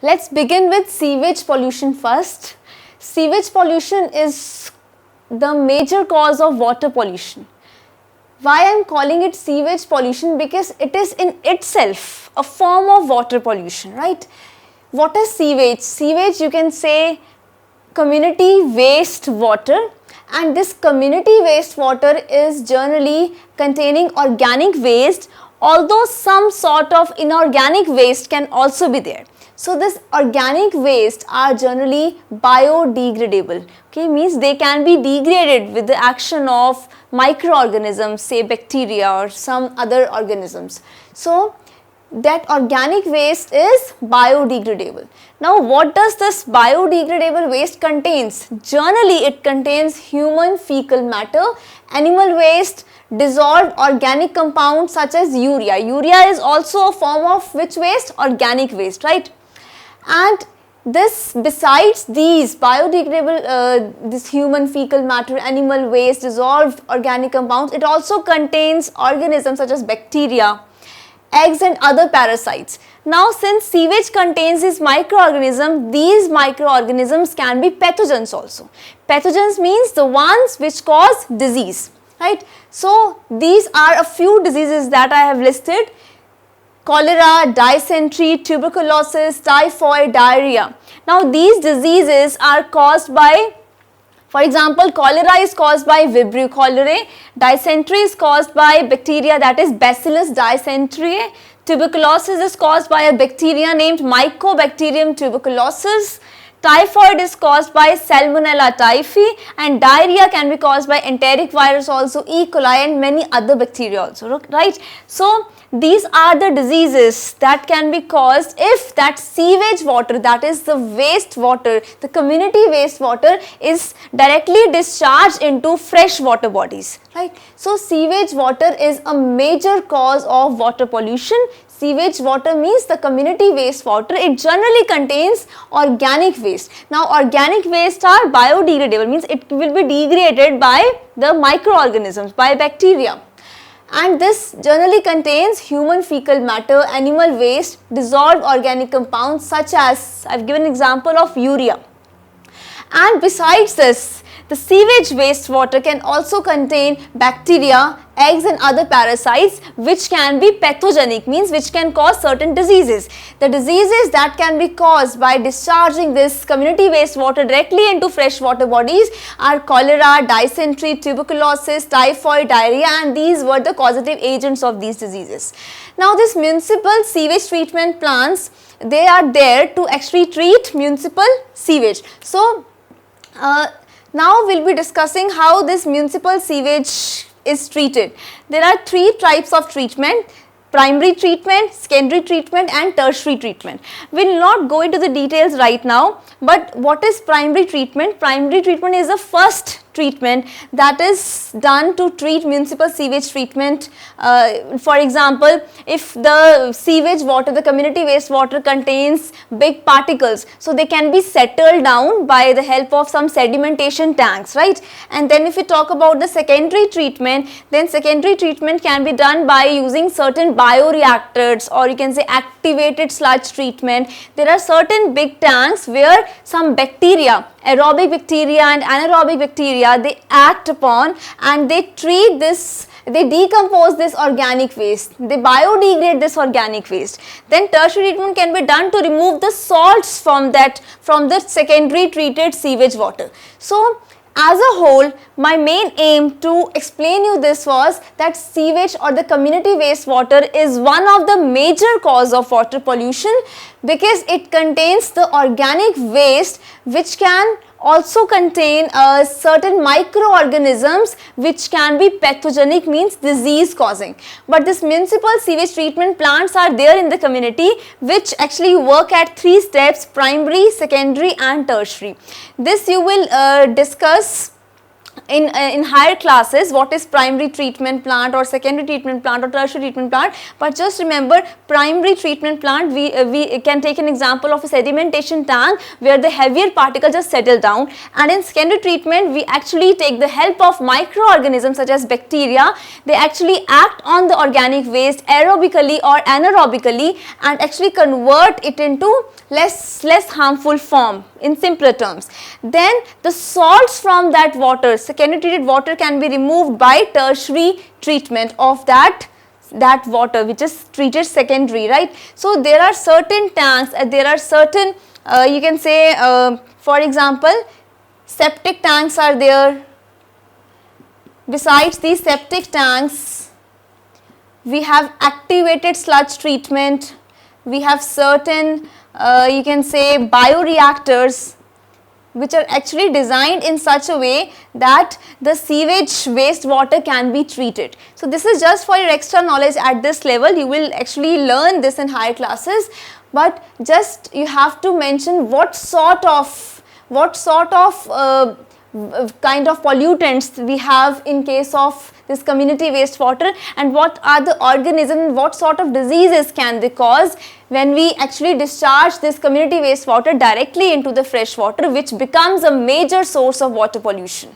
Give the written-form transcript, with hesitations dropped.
Let's begin with sewage pollution first. Sewage pollution is the major cause of water pollution. Why I am calling it sewage pollution? Because it is in itself a form of water pollution, right? What is sewage? Sewage, you can say, community waste water, and this community waste water is generally containing organic waste, although some sort of inorganic waste can also be there. So this organic waste are generally biodegradable, okay, means they can be degraded with the action of microorganisms, say bacteria or some other organisms. So that organic waste is biodegradable. Now what does this biodegradable waste contains? Generally it contains human fecal matter, animal waste, dissolved organic compounds such as urea. Urea is also a form of which waste? Organic waste, right? And this, besides these biodegradable, this human fecal matter, animal waste, dissolved organic compounds, it also contains organisms such as bacteria, eggs and other parasites. Now since sewage contains these microorganisms can be pathogens also. Pathogens means the ones which cause disease, right? So these are a few diseases that I have listed: cholera, dysentery, tuberculosis, typhoid, diarrhea. Now these diseases are caused by, for example, cholera is caused by Vibrio cholerae, dysentery is caused by bacteria that is Bacillus dysenteriae, tuberculosis is caused by a bacteria named Mycobacterium tuberculosis, typhoid is caused by Salmonella typhi, and diarrhea can be caused by enteric virus also, E. coli and many other bacteria also, right? So these are the diseases that can be caused if that sewage water, that is the waste water, the community waste water, is directly discharged into fresh water bodies, right? So sewage water is a major cause of water pollution. Sewage water means the community waste water. It generally contains organic waste. Now organic waste are biodegradable, means it will be degraded by the microorganisms, by bacteria. And this generally contains human fecal matter, animal waste, dissolved organic compounds such as, I have given an example of urea. And besides this, the sewage wastewater can also contain bacteria, eggs and other parasites which can be pathogenic, means which can cause certain diseases. The diseases that can be caused by discharging this community wastewater directly into freshwater bodies are cholera, dysentery, tuberculosis, typhoid, diarrhea, and these were the causative agents of these diseases. Now this municipal sewage treatment plants, they are there to actually treat municipal sewage. So now we will be discussing how this municipal sewage is treated. There are three types of treatment: primary treatment, secondary treatment and tertiary treatment. We will not go into the details right now, but what is primary treatment? Primary treatment is the first treatment that is done to treat municipal sewage treatment. For example, if the sewage water, the community waste water contains big particles, so they can be settled down by the help of some sedimentation tanks, right? And then if we talk about the secondary treatment, then secondary treatment can be done by using certain bioreactors, or you can say activated sludge treatment. There are certain big tanks where some bacteria, aerobic bacteria and anaerobic bacteria, they act upon and they treat this, they decompose this organic waste, they biodegrade this organic waste. Then tertiary treatment can be done to remove the salts from the secondary treated sewage water. So as a whole, my main aim to explain you this was that sewage or the community wastewater is one of the major cause of water pollution, because it contains the organic waste which can also contain certain microorganisms which can be pathogenic, means disease causing. But this municipal sewage treatment plants are there in the community which actually work at three steps: primary, secondary and tertiary. This you will discuss in higher classes what is primary treatment plant or secondary treatment plant or tertiary treatment plant, but just remember primary treatment plant, we can take an example of a sedimentation tank where the heavier particles just settle down, and in secondary treatment we actually take the help of microorganisms such as bacteria. They actually act on the organic waste aerobically or anaerobically and actually convert it into less harmful form in simpler terms. Then the salts from that water, secondary treated water, can be removed by tertiary treatment of that water which is treated secondary, right. So there are certain tanks, there are certain you can say for example septic tanks are there. Besides these septic tanks, we have activated sludge treatment, we have certain you can say bioreactors which are actually designed in such a way that the sewage wastewater can be treated. So this is just for your extra knowledge at this level, you will actually learn this in higher classes, but just you have to mention what sort of kind of pollutants we have in case of this community wastewater, and what are the organisms, what sort of diseases can they cause when we actually discharge this community wastewater directly into the fresh water, which becomes a major source of water pollution.